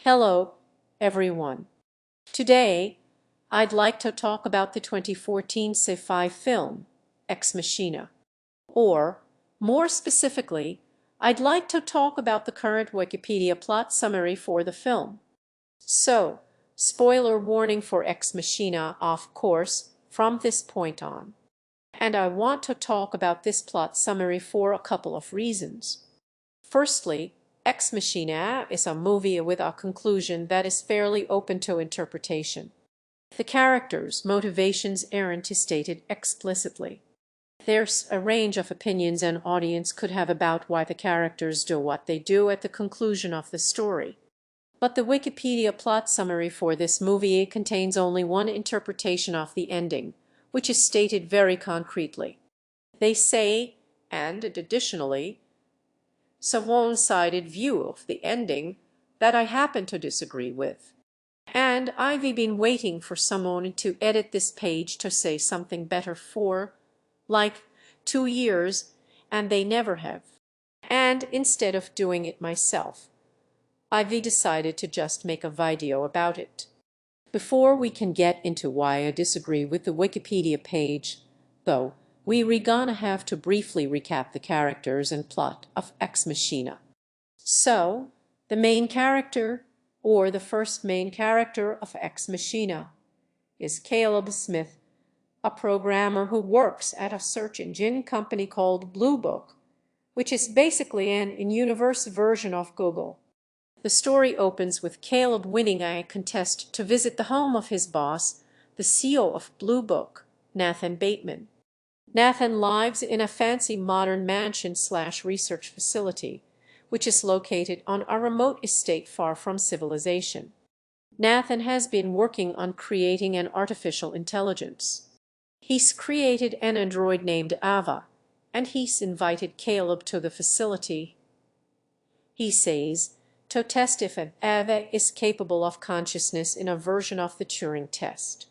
Hello, everyone. Today, I'd like to talk about the 2014 sci-fi film, Ex Machina. Or, more specifically, I'd like to talk about the current Wikipedia plot summary for the film. So, spoiler warning for Ex Machina, of course, from this point on. And I want to talk about this plot summary for a couple of reasons. Firstly, Ex Machina is a movie with a conclusion that is fairly open to interpretation. The characters' motivations aren't stated explicitly. There's a range of opinions an audience could have about why the characters do what they do at the conclusion of the story. But the Wikipedia plot summary for this movie contains only one interpretation of the ending, which is stated very concretely. They say, and additionally, so one-sided view of the ending that I happen to disagree with. And I've been waiting for someone to edit this page to say something better for, like, 2 years, and they never have. And instead of doing it myself, I've decided to just make a video about it. Before we can get into why I disagree with the Wikipedia page, though, we're gonna have to briefly recap the characters and plot of Ex Machina. So, the main character, or the first main character of Ex Machina, is Caleb Smith, a programmer who works at a search engine company called Blue Book, which is basically an in-universe version of Google. The story opens with Caleb winning a contest to visit the home of his boss, the CEO of Blue Book, Nathan Bateman. Nathan lives in a fancy modern mansion/research facility, which is located on a remote estate far from civilization. Nathan has been working on creating an artificial intelligence. He's created an android named Ava, and he's invited Caleb to the facility. He says, to test if Ava is capable of consciousness in a version of the Turing test.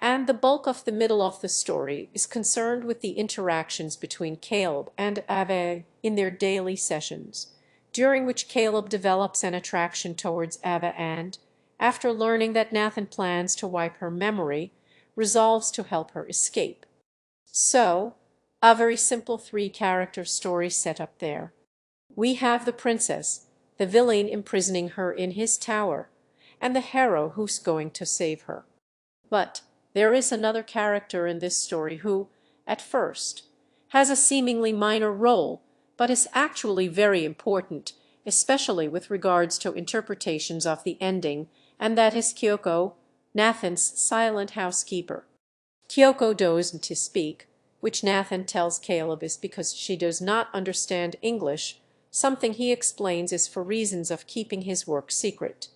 And the bulk of the middle of the story is concerned with the interactions between Caleb and Ava in their daily sessions, during which Caleb develops an attraction towards Ava and, after learning that Nathan plans to wipe her memory, resolves to help her escape. So, a very simple 3-character story set up there. We have the princess, the villain imprisoning her in his tower, and the hero who's going to save her. But there is another character in this story who, at first, has a seemingly minor role, but is actually very important, especially with regards to interpretations of the ending, and that is Kyoko, Nathan's silent housekeeper. Kyoko doesn't speak, which Nathan tells Caleb is because she does not understand English, something he explains is for reasons of keeping his work secret.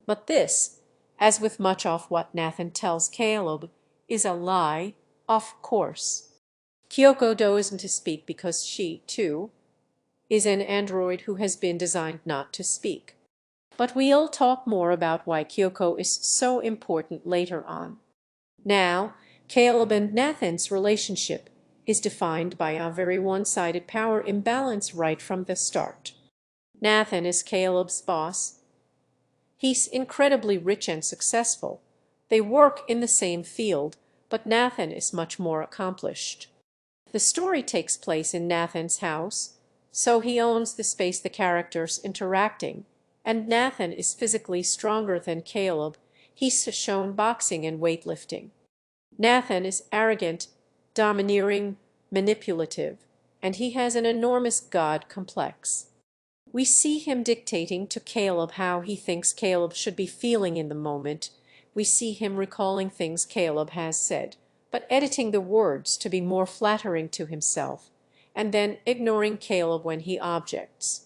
But this, as with much of what Nathan tells Caleb, is a lie, of course. Kyoko doesn't speak because she, too, is an android who has been designed not to speak. But we'll talk more about why Kyoko is so important later on. Now, Caleb and Nathan's relationship is defined by a very one-sided power imbalance right from the start. Nathan is Caleb's boss. He's incredibly rich and successful. They work in the same field, but Nathan is much more accomplished. The story takes place in Nathan's house, so he owns the space the characters interacting, and Nathan is physically stronger than Caleb. He's shown boxing and weightlifting. Nathan is arrogant, domineering, manipulative, and he has an enormous God complex. We see him dictating to Caleb how he thinks Caleb should be feeling in the moment. We see him recalling things Caleb has said, but editing the words to be more flattering to himself, and then ignoring Caleb when he objects.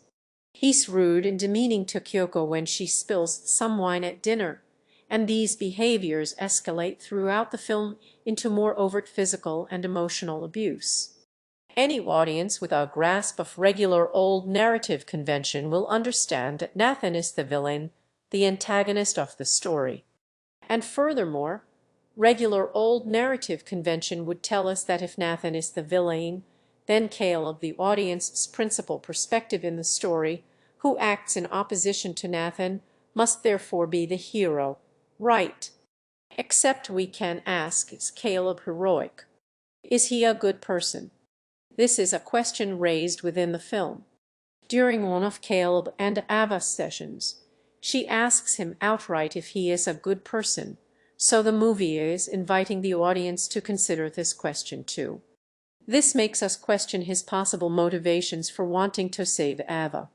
He's rude and demeaning to Kyoko when she spills some wine at dinner, and these behaviors escalate throughout the film into more overt physical and emotional abuse. Any audience with a grasp of regular old narrative convention will understand that Nathan is the villain, the antagonist of the story. And furthermore, regular old narrative convention would tell us that if Nathan is the villain, then Caleb, the audience's principal perspective in the story, who acts in opposition to Nathan, must therefore be the hero, right? Except we can ask, is Caleb heroic? Is he a good person? This is a question raised within the film. During one of Caleb and Ava's sessions, she asks him outright if he is a good person, so the movie is inviting the audience to consider this question too. This makes us question his possible motivations for wanting to save Ava.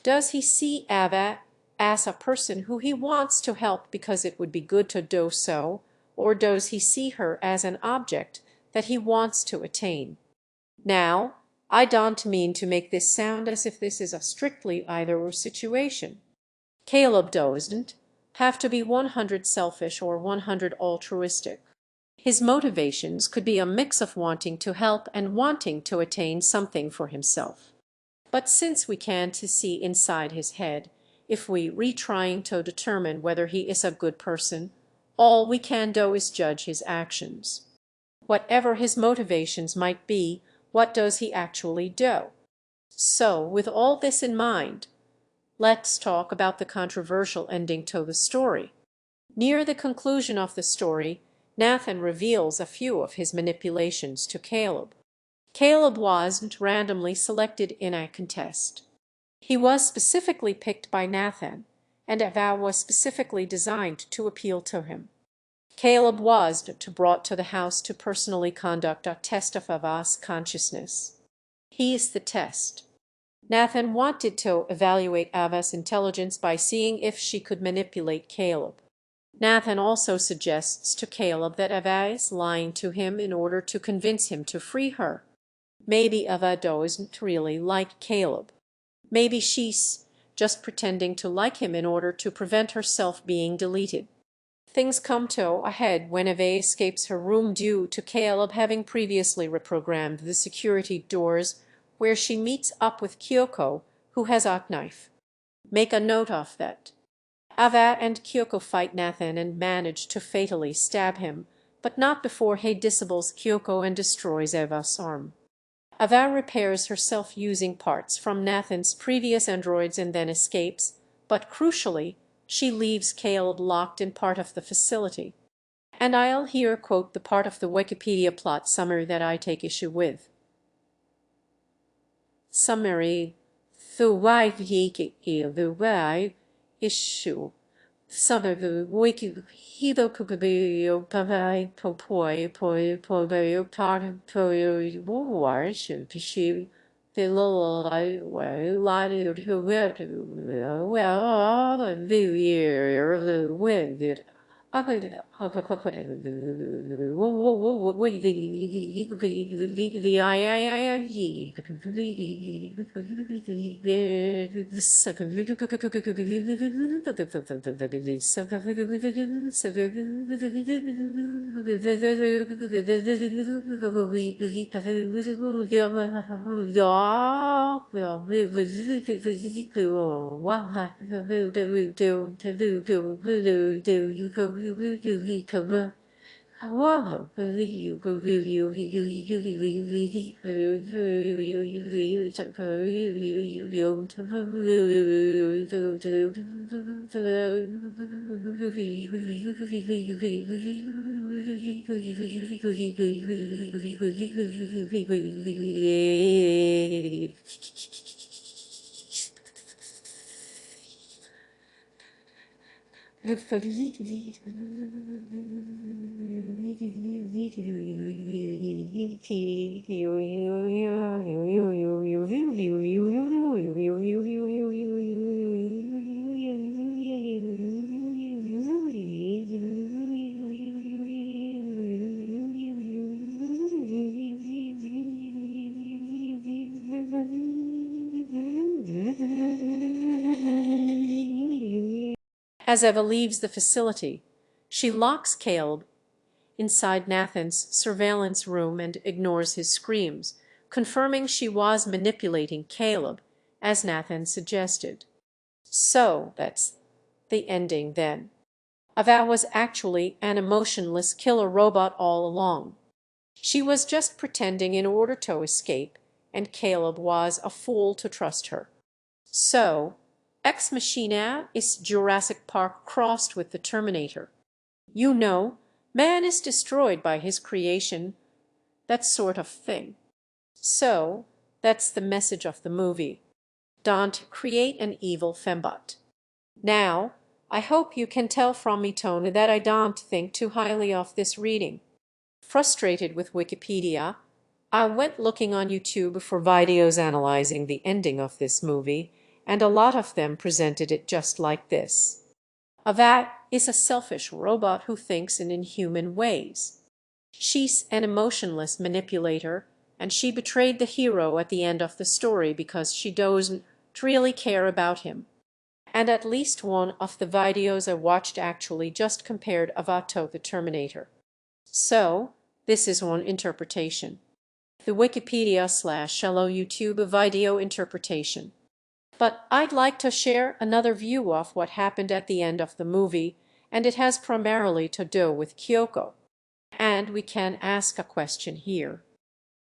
Does he see Ava as a person who he wants to help because it would be good to do so, or does he see her as an object that he wants to attain? Now, I don't mean to make this sound as if this is a strictly either-or situation. Caleb doesn't have to be 100 selfish or 100 altruistic. His motivations could be a mix of wanting to help and wanting to attain something for himself. But since we can't see inside his head, if we retrying to determine whether he is a good person, all we can do is judge his actions. Whatever his motivations might be, what does he actually do? So, with all this in mind, let's talk about the controversial ending to the story. Near the conclusion of the story, Nathan reveals a few of his manipulations to Caleb. Caleb wasn't randomly selected in a contest. He was specifically picked by Nathan, and Ava was specifically designed to appeal to him. Caleb was brought to the house to personally conduct a test of Ava's consciousness. He is the test. Nathan wanted to evaluate Ava's intelligence by seeing if she could manipulate Caleb. Nathan also suggests to Caleb that Ava is lying to him in order to convince him to free her. Maybe Ava doesn't really like Caleb. Maybe she's just pretending to like him in order to prevent herself being deleted. Things come to a head when Ava escapes her room due to Caleb having previously reprogrammed the security doors, where she meets up with Kyoko, who has a knife. Make a note of that. Ava and Kyoko fight Nathan and manage to fatally stab him, but not before he disables Kyoko and destroys Ava's arm. Ava repairs herself using parts from Nathan's previous androids and then escapes, but crucially, she leaves Caleb locked in part of the facility. And I'll here quote the part of the Wikipedia plot summary that I take issue with. Summary: the Wikipedia issue. Some of the Wikipedia provide poi war should she below I lighted who went well the year the wind it As Eva leaves the facility, she locks Caleb inside Nathan's surveillance room and ignores his screams, confirming she was manipulating Caleb, as Nathan suggested. So that's the ending then. Ava was actually an emotionless killer robot all along. She was just pretending in order to escape, and Caleb was a fool to trust her. So, Ex Machina is Jurassic Park crossed with the Terminator. You know, man is destroyed by his creation, that sort of thing. So, that's the message of the movie. Don't create an evil fembot. Now, I hope you can tell from me tone that I don't think too highly of this reading. Frustrated with Wikipedia, I went looking on YouTube for videos analyzing the ending of this movie, and a lot of them presented it just like this. Ava is a selfish robot who thinks in inhuman ways. She's an emotionless manipulator, and she betrayed the hero at the end of the story because she doesn't really care about him. And at least one of the videos I watched actually just compared Ava to the Terminator. So, this is one interpretation. The Wikipedia/shallow YouTube video interpretation. But I'd like to share another view of what happened at the end of the movie, and it has primarily to do with Kyoko. And we can ask a question here.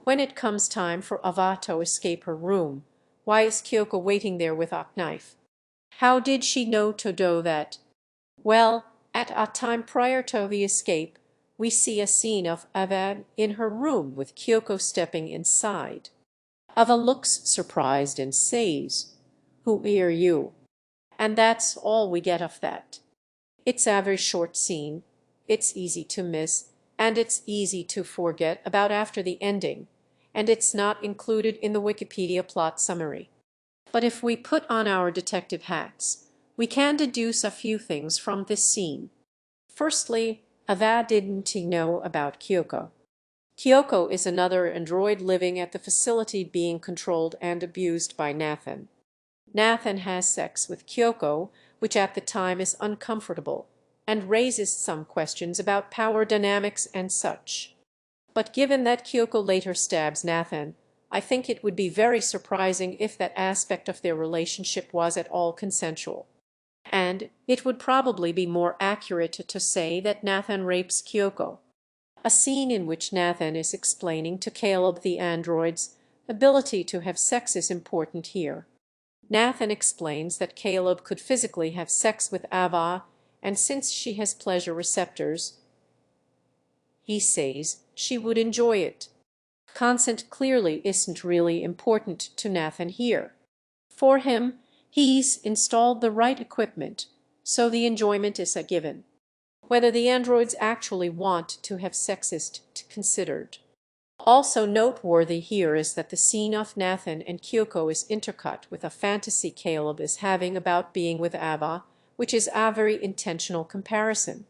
When it comes time for Ava to escape her room, why is Kyoko waiting there with a knife? How did she know to do that? Well, at a time prior to the escape, we see a scene of Ava in her room with Kyoko stepping inside. Ava looks surprised and says, "Who are you?" And that's all we get of that. It's a very short scene, it's easy to miss, and it's easy to forget about after the ending, and it's not included in the Wikipedia plot summary. But if we put on our detective hats, we can deduce a few things from this scene. Firstly, Ava didn't know about Kyoko. Kyoko is another android living at the facility being controlled and abused by Nathan. Nathan has sex with Kyoko, which at the time is uncomfortable, and raises some questions about power dynamics and such. But given that Kyoko later stabs Nathan, I think it would be very surprising if that aspect of their relationship was at all consensual. And it would probably be more accurate to say that Nathan rapes Kyoko. A scene in which Nathan is explaining to Caleb the android's ability to have sex is important here. Nathan explains that Caleb could physically have sex with Ava, and since she has pleasure receptors, he says she would enjoy it. Consent clearly isn't really important to Nathan here. For him, he's installed the right equipment, so the enjoyment is a given. Whether the androids actually want to have sex is considered. Also noteworthy here is that the scene of Nathan and Kyoko is intercut with a fantasy Caleb is having about being with Ava, which is a very intentional comparison.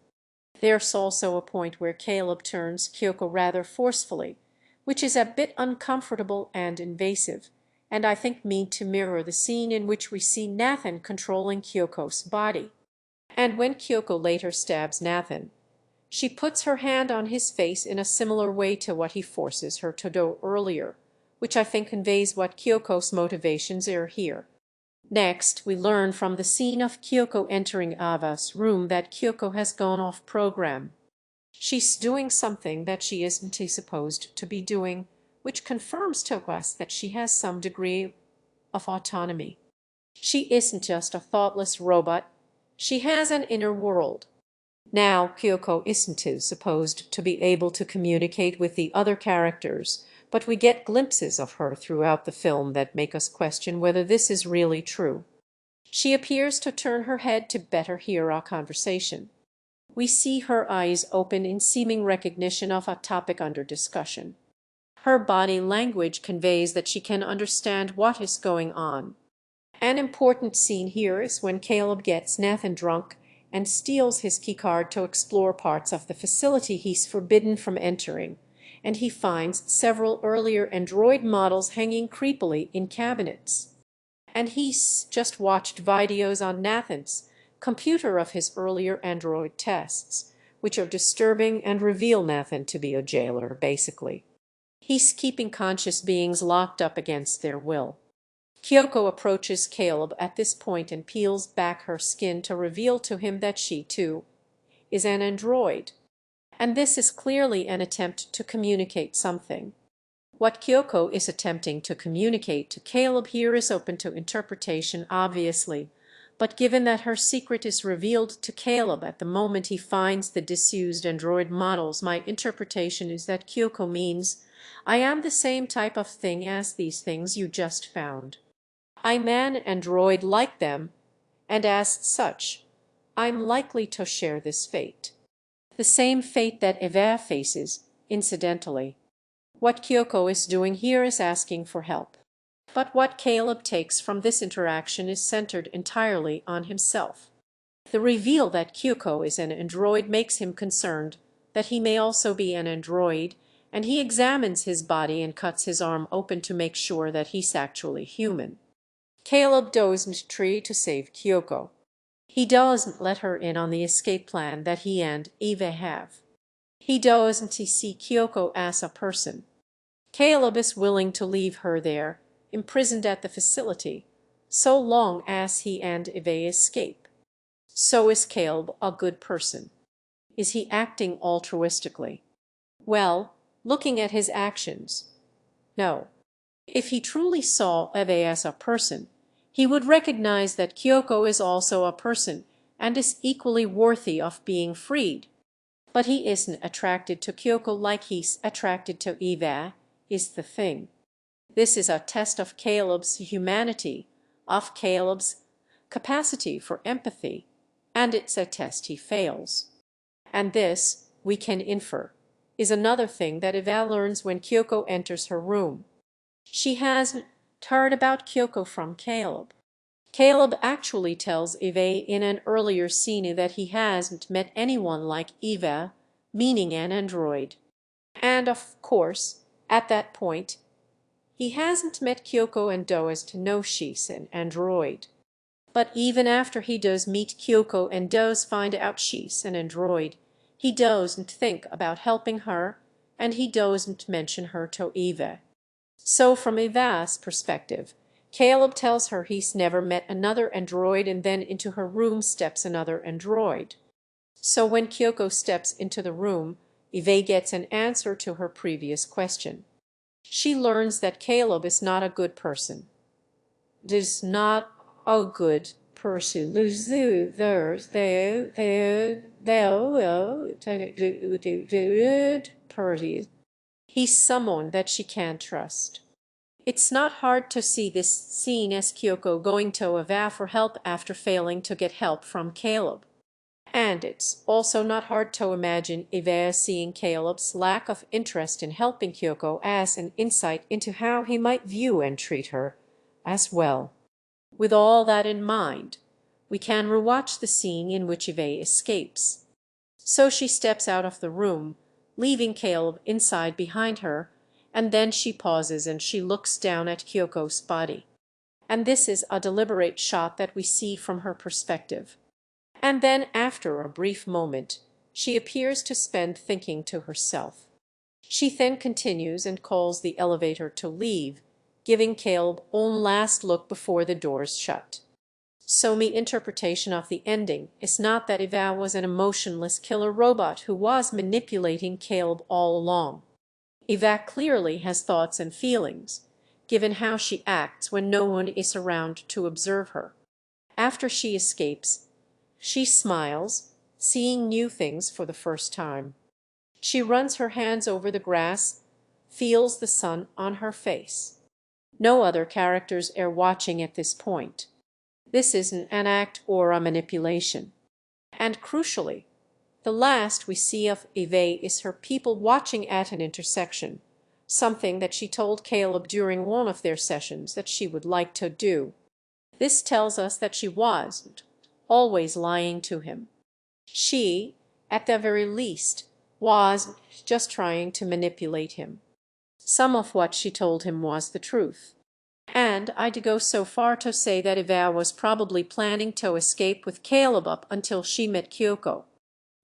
There's also a point where Caleb turns Kyoko rather forcefully, which is a bit uncomfortable and invasive, and I think meant to mirror the scene in which we see Nathan controlling Kyoko's body. And when Kyoko later stabs Nathan, she puts her hand on his face in a similar way to what he forces her to do earlier, which I think conveys what Kyoko's motivations are here. Next, we learn from the scene of Kyoko entering Ava's room that Kyoko has gone off program. She's doing something that she isn't supposed to be doing, which confirms to us that she has some degree of autonomy. She isn't just a thoughtless robot, she has an inner world. Now, Kyoko isn't supposed to be able to communicate with the other characters, but we get glimpses of her throughout the film that make us question whether this is really true. She appears to turn her head to better hear our conversation. We see her eyes open in seeming recognition of a topic under discussion. Her body language conveys that she can understand what is going on. An important scene here is when Caleb gets Nathan drunk and steals his keycard to explore parts of the facility he's forbidden from entering, and he finds several earlier android models hanging creepily in cabinets. And he's just watched videos on Nathan's computer of his earlier android tests, which are disturbing and reveal Nathan to be a jailer, basically. He's keeping conscious beings locked up against their will. Kyoko approaches Caleb at this point and peels back her skin to reveal to him that she, too, is an android. And this is clearly an attempt to communicate something. What Kyoko is attempting to communicate to Caleb here is open to interpretation, obviously, But given that her secret is revealed to Caleb at the moment he finds the disused android models, my interpretation is that Kyoko means, I am the same type of thing as these things you just found. I'm an android like them, and as such, I'm likely to share this fate. The same fate that Eva faces, incidentally. What Kyoko is doing here is asking for help. But what Caleb takes from this interaction is centered entirely on himself. The reveal that Kyoko is an android makes him concerned that he may also be an android, and he examines his body and cuts his arm open to make sure that he's actually human. Caleb doesn't try to save Kyoko. He doesn't let her in on the escape plan that he and Eva have. He doesn't see Kyoko as a person. Caleb is willing to leave her there, imprisoned at the facility, so long as he and Eva escape. So is Caleb a good person? Is he acting altruistically? Well, looking at his actions, no. If he truly saw Eva as a person, he would recognize that Kyoko is also a person and is equally worthy of being freed. But he isn't attracted to Kyoko like he's attracted to Eva, is the thing. This is a test of Caleb's humanity, of Caleb's capacity for empathy, and it's a test he fails. And this, we can infer, is another thing that Eva learns when Kyoko enters her room. She hasn't heard about Kyoko from Caleb. Caleb actually tells Eva in an earlier scene that he hasn't met anyone like Eva, meaning an android. And of course, at that point, he hasn't met Kyoko and doesn't know she's an android. But even after he does meet Kyoko and does find out she's an android, he doesn't think about helping her, and he doesn't mention her to Eva. So from Eva's perspective, Caleb tells her he's never met another android, and then into her room steps another android. So when Kyoko steps into the room, Eva gets an answer to her previous question. She learns that Caleb is not a good person. Is not a good person. He's someone that she can't trust. It's not hard to see this scene as Kyoko going to Eva for help after failing to get help from Caleb. And it's also not hard to imagine Eva seeing Caleb's lack of interest in helping Kyoko as an insight into how he might view and treat her as well. With all that in mind, we can rewatch the scene in which Eva escapes. So she steps out of the room, leaving Caleb inside behind her, and then she pauses and she looks down at Kyoko's body. And this is a deliberate shot that we see from her perspective. And then after a brief moment, she appears to spend thinking to herself. She then continues and calls the elevator to leave, giving Caleb one last look before the doors shut. So my interpretation of the ending is not that Eva was an emotionless killer robot who was manipulating Caleb all along. Eva clearly has thoughts and feelings, given how she acts when no one is around to observe her. After she escapes, she smiles, seeing new things for the first time. She runs her hands over the grass, feels the sun on her face. No other characters are watching at this point. This isn't an act or a manipulation. And crucially, the last we see of Eva is her people watching at an intersection, something that she told Caleb during one of their sessions that she would like to do. This tells us that she wasn't always lying to him. She, at the very least, was just trying to manipulate him. Some of what she told him was the truth. And I'd go so far to say that Eva was probably planning to escape with Caleb up until she met Kyoko.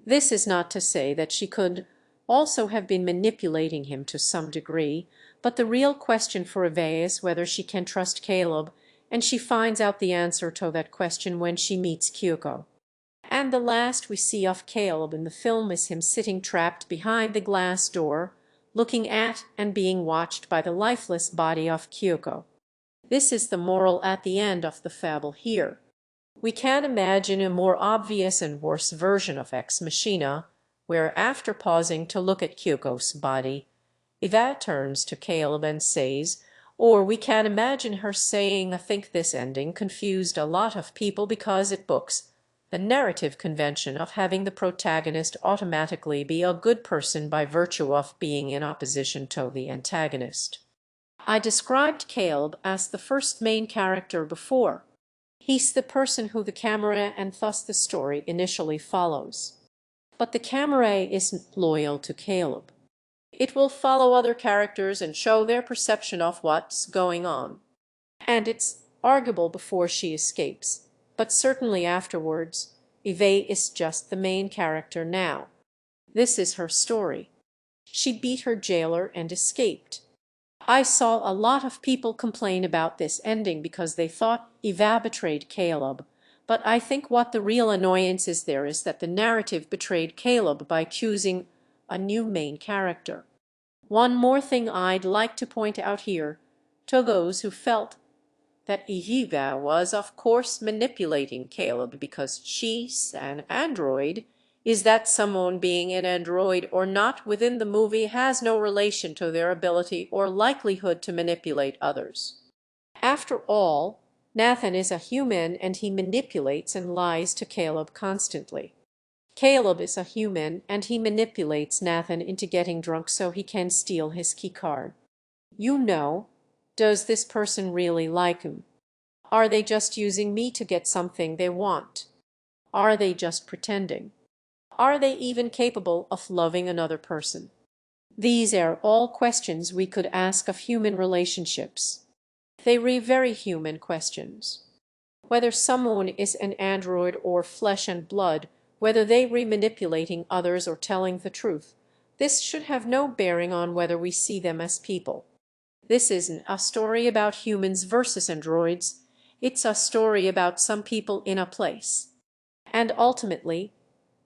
This is not to say that she could also have been manipulating him to some degree, but the real question for Eva is whether she can trust Caleb, and she finds out the answer to that question when she meets Kyoko. And the last we see of Caleb in the film is him sitting trapped behind the glass door, looking at and being watched by the lifeless body of Kyoko. This is the moral at the end of the fable here. We can imagine a more obvious and worse version of Ex Machina, where after pausing to look at Kyuko's body, Eva turns to Caleb and says, or we can imagine her saying, I think this ending confused a lot of people because it books the narrative convention of having the protagonist automatically be a good person by virtue of being in opposition to the antagonist. I described Caleb as the first main character before. He's the person who the camera and thus the story initially follows. But the camera isn't loyal to Caleb. It will follow other characters and show their perception of what's going on. And it's arguable before she escapes, but certainly afterwards. Eve is just the main character now. This is her story. She beat her jailer and escaped. I saw a lot of people complain about this ending because they thought Eva betrayed Caleb, but I think what the real annoyance is there is that the narrative betrayed Caleb by choosing a new main character. One more thing I'd like to point out here, to those who felt that Eva was of course manipulating Caleb because she's an android, is that someone being an android or not within the movie has no relation to their ability or likelihood to manipulate others. After all, Nathan is a human and he manipulates and lies to Caleb constantly. Caleb is a human and he manipulates Nathan into getting drunk so he can steal his keycard. You know, does this person really like him? Are they just using me to get something they want? Are they just pretending? Are they even capable of loving another person? These are all questions we could ask of human relationships. They are very human questions. Whether someone is an android or flesh and blood, whether they are manipulating others or telling the truth, this should have no bearing on whether we see them as people. This isn't a story about humans versus androids. It's a story about some people in a place. And ultimately,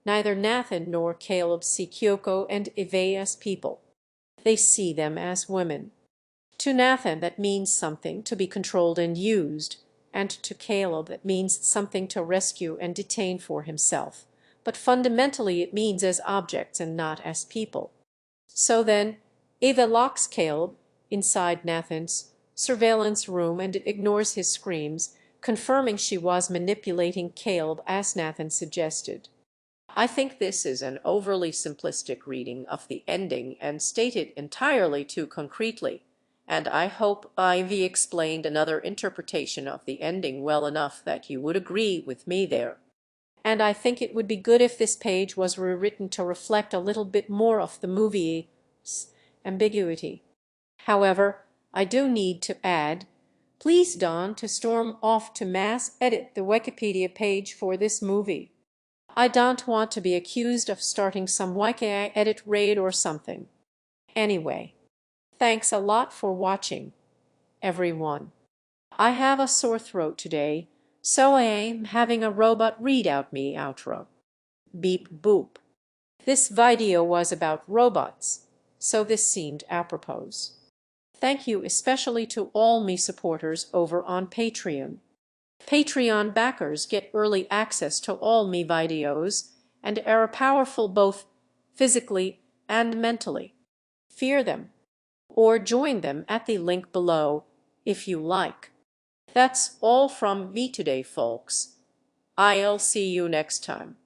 neither Nathan nor Caleb see Kyoko and Eve as people. They see them as women. To Nathan that means something to be controlled and used, and to Caleb that means something to rescue and detain for himself. But fundamentally it means as objects and not as people. So then, Eva locks Caleb inside Nathan's surveillance room and ignores his screams, confirming she was manipulating Caleb as Nathan suggested. I think this is an overly simplistic reading of the ending and stated entirely too concretely, and I hope I've explained another interpretation of the ending well enough that you would agree with me there. And I think it would be good if this page was rewritten to reflect a little bit more of the movie's ambiguity. However, I do need to add, please don't storm off to mass edit the Wikipedia page for this movie. I don't want to be accused of starting some Wiki edit raid or something. Anyway, thanks a lot for watching, everyone. I have a sore throat today, so I am having a robot read out me outro. Beep boop. This video was about robots, so this seemed apropos. Thank you especially to all me supporters over on Patreon. Patreon backers get early access to all me videos and are powerful both physically and mentally. Fear them or join them at the link below if you like. That's all from me today, folks. I'll see you next time.